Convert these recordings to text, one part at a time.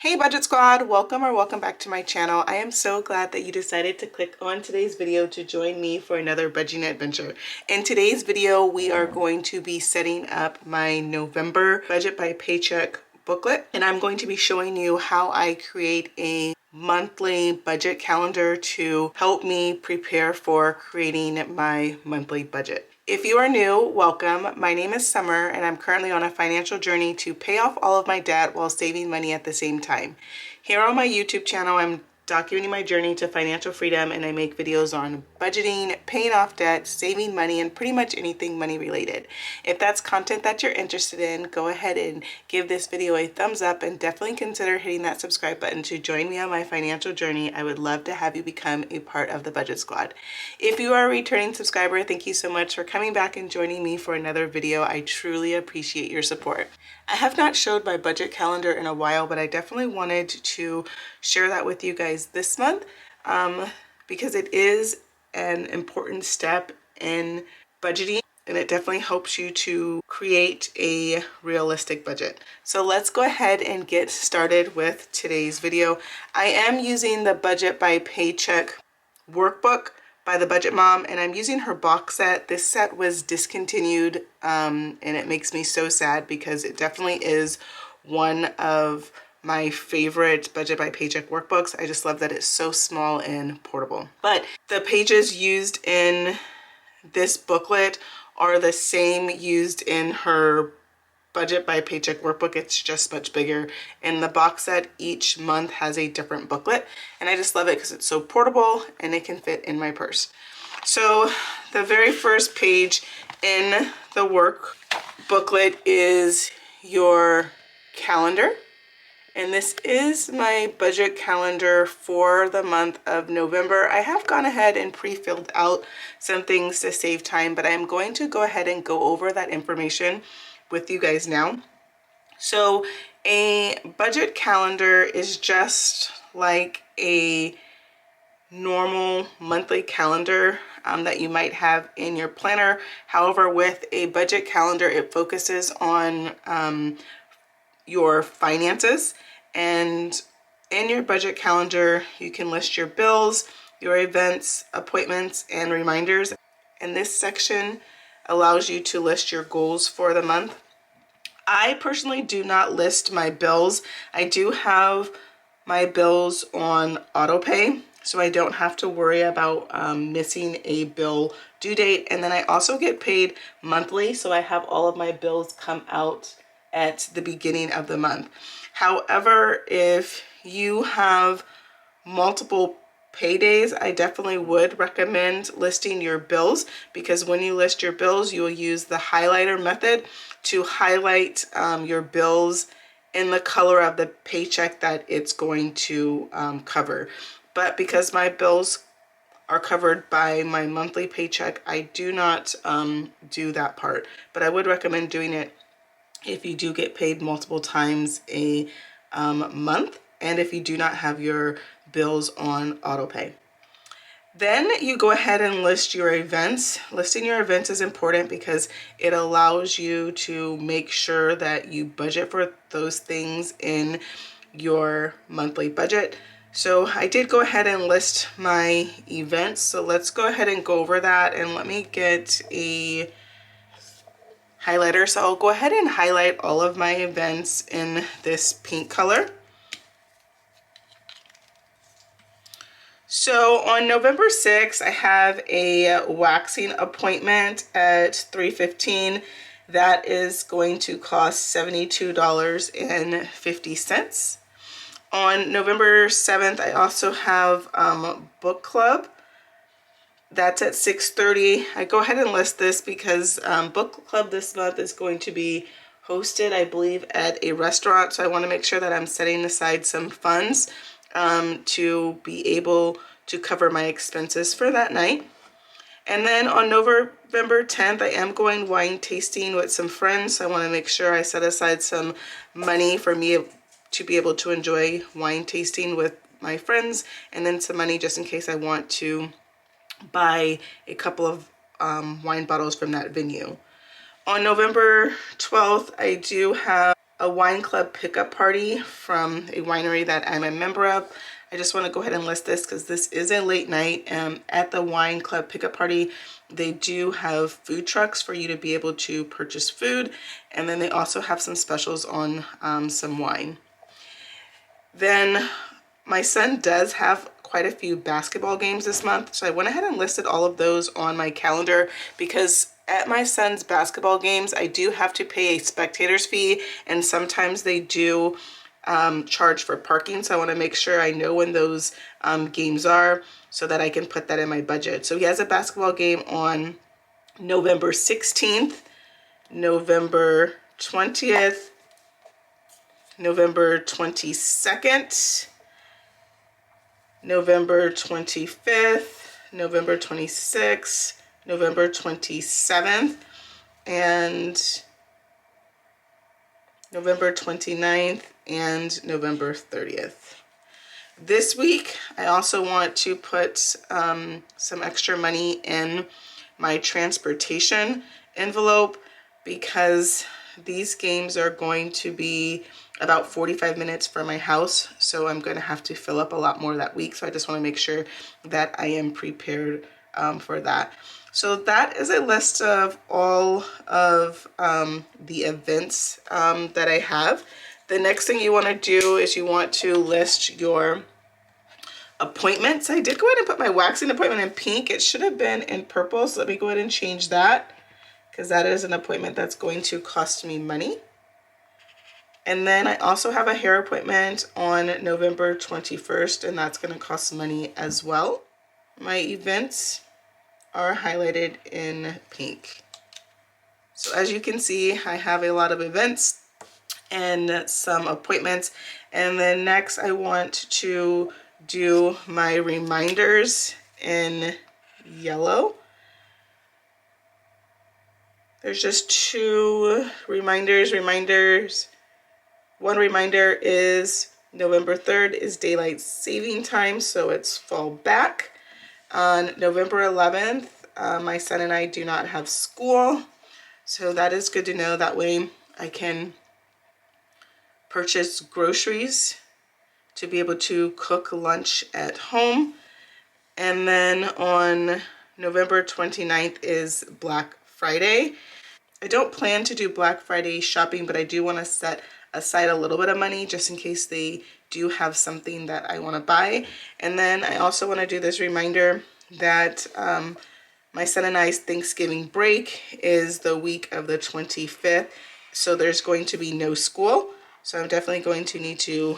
Hey Budget Squad, welcome back to my channel. I am so glad that you decided to click on today's video to join me for another budgeting adventure. In today's video, we are going to be setting up my November Budget by Paycheck booklet, and I'm going to be showing you how I create a monthly budget calendar to help me prepare for creating my monthly budget. If you are new, welcome. My name is Summer and I'm currently on a financial journey to pay off all of my debt while saving money at the same time. Here on my YouTube channel, I'm documenting my journey to financial freedom, and I make videos on budgeting, paying off debt, saving money, and pretty much anything money related. If that's content that you're interested in, go ahead and give this video a thumbs up and definitely consider hitting that subscribe button to join me on my financial journey. I would love to have you become a part of the Budget Squad. If you are a returning subscriber, thank you so much for coming back and joining me for another video. I truly appreciate your support. I have not showed my budget calendar in a while, but I definitely wanted to share that with you guys this month because it is an important step in budgeting, and it definitely helps you to create a realistic budget. So let's go ahead and get started with today's video. I am using the Budget by Paycheck Workbook by the Budget Mom, and I'm using her box set. This set was discontinued, and it makes me so sad because it definitely is one of my favorite Budget by Paycheck workbooks. I just love that it's so small and portable. But the pages used in this booklet are the same used in her Budget by Paycheck workbook. It's just much bigger. And the box set each month has a different booklet, and I just love it because it's so portable and it can fit in my purse. So the very first page in the work booklet is your calendar, and this is my budget calendar for the month of November. I have gone ahead and pre-filled out some things to save time, but I'm going to go ahead and go over that information with you guys now. So a budget calendar is just like a normal monthly calendar that you might have in your planner. However, with a budget calendar, it focuses on your finances, and in your budget calendar you can list your bills, your events, appointments, and reminders. And this section allows you to list your goals for the month. I personally do not list my bills. I do have my bills on auto pay, so I don't have to worry about missing a bill due date. And then I also get paid monthly, so I have all of my bills come out at the beginning of the month. However, if you have multiple paydays, I definitely would recommend listing your bills, because when you list your bills, you will use the highlighter method to highlight your bills in the color of the paycheck that it's going to cover. But because my bills are covered by my monthly paycheck, I do not do that part, but I would recommend doing it if you do get paid multiple times a month, and if you do not have your bills on auto pay. Then you go ahead and list your events. Listing your events is important because it allows you to make sure that you budget for those things in your monthly budget. So I did go ahead and list my events. So let's go ahead and go over that, and let me get a highlighter. So I'll go ahead and highlight all of my events in this pink color. So on November 6th, I have a waxing appointment at 3:15. That is going to cost $72.50. On November 7th, I also have book club. That's at 6:30. I go ahead and list this because book club this month is going to be hosted, I believe, at a restaurant. So I want to make sure that I'm setting aside some funds to be able to cover my expenses for that night. And then on November 10th, I am going wine tasting with some friends. So I want to make sure I set aside some money for me to be able to enjoy wine tasting with my friends, and then some money just in case I want to buy a couple of wine bottles from that venue. On November 12th, I do have a wine club pickup party from a winery that I'm a member of. I just want to go ahead and list this because this is a late night. At the wine club pickup party, they do have food trucks for you to be able to purchase food, and then they also have some specials on some wine. Then my son does have quite a few basketball games this month, so I went ahead and listed all of those on my calendar because at my son's basketball games, I do have to pay a spectator's fee, and sometimes they do charge for parking. So I want to make sure I know when those games are so that I can put that in my budget. So he has a basketball game on November 16th, November 20th, November 22nd, November 25th, November 26th, November 27th, and November 29th, and November 30th. This week, I also want to put some extra money in my transportation envelope because these games are going to be about 45 minutes from my house, so I'm going to have to fill up a lot more that week. So I just want to make sure that I am prepared for that. So that is a list of all of the events that I have. The next thing you want to do is you want to list your appointments. I did go ahead and put my waxing appointment in pink. It should have been in purple, so let me go ahead and change that because that is an appointment that's going to cost me money. And then I also have a hair appointment on November 21st, and that's going to cost money as well. My events are highlighted in pink. So as you can see, I have a lot of events and some appointments. And then next I want to do my reminders in yellow. There's just two reminders. One reminder is November 3rd is daylight saving time, so it's fall back. On November 11th, my son and I do not have school, so that is good to know. That way I can purchase groceries to be able to cook lunch at home. And then on November 29th is Black Friday. I don't plan to do Black Friday shopping, but I do want to set aside a little bit of money just in case they do have something that I want to buy. And then I also want to do this reminder that my son and I's Thanksgiving break is the week of the 25th, so there's going to be no school. So I'm definitely going to need to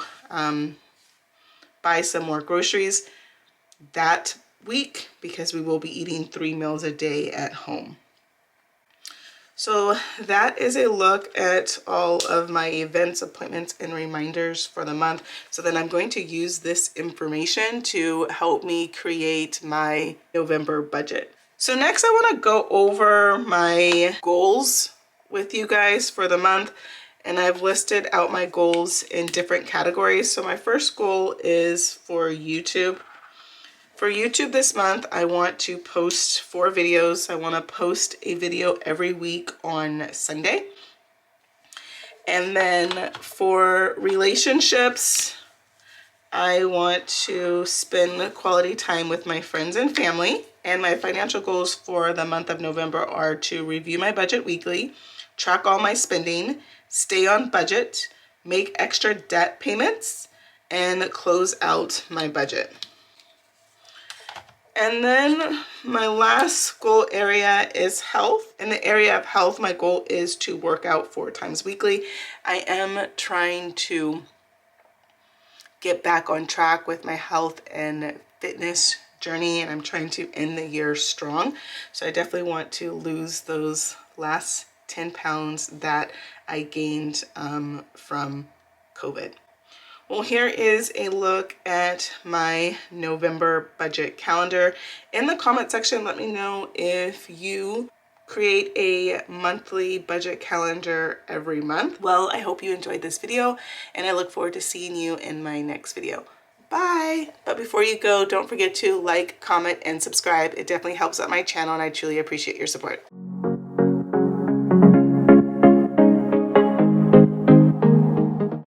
buy some more groceries that week because we will be eating 3 meals a day at home. So that is a look at all of my events, appointments, and reminders for the month. So then I'm going to use this information to help me create my November budget. So next I want to go over my goals with you guys for the month. And I've listed out my goals in different categories. So my first goal is for YouTube. For YouTube this month, I want to post 4 videos. I want to post a video every week on Sunday. And then for relationships, I want to spend quality time with my friends and family. And my financial goals for the month of November are to review my budget weekly, track all my spending, stay on budget, make extra debt payments, and close out my budget. And then my last goal area is health. In the area of health, my goal is to work out 4 times weekly. I am trying to get back on track with my health and fitness journey, and I'm trying to end the year strong. So I definitely want to lose those last 10 pounds that I gained from COVID. Well, here is a look at my November budget calendar. In the comment section, let me know if you create a monthly budget calendar every month. Well, I hope you enjoyed this video, and I look forward to seeing you in my next video. Bye! But before you go, don't forget to like, comment, and subscribe. It definitely helps out my channel, and I truly appreciate your support.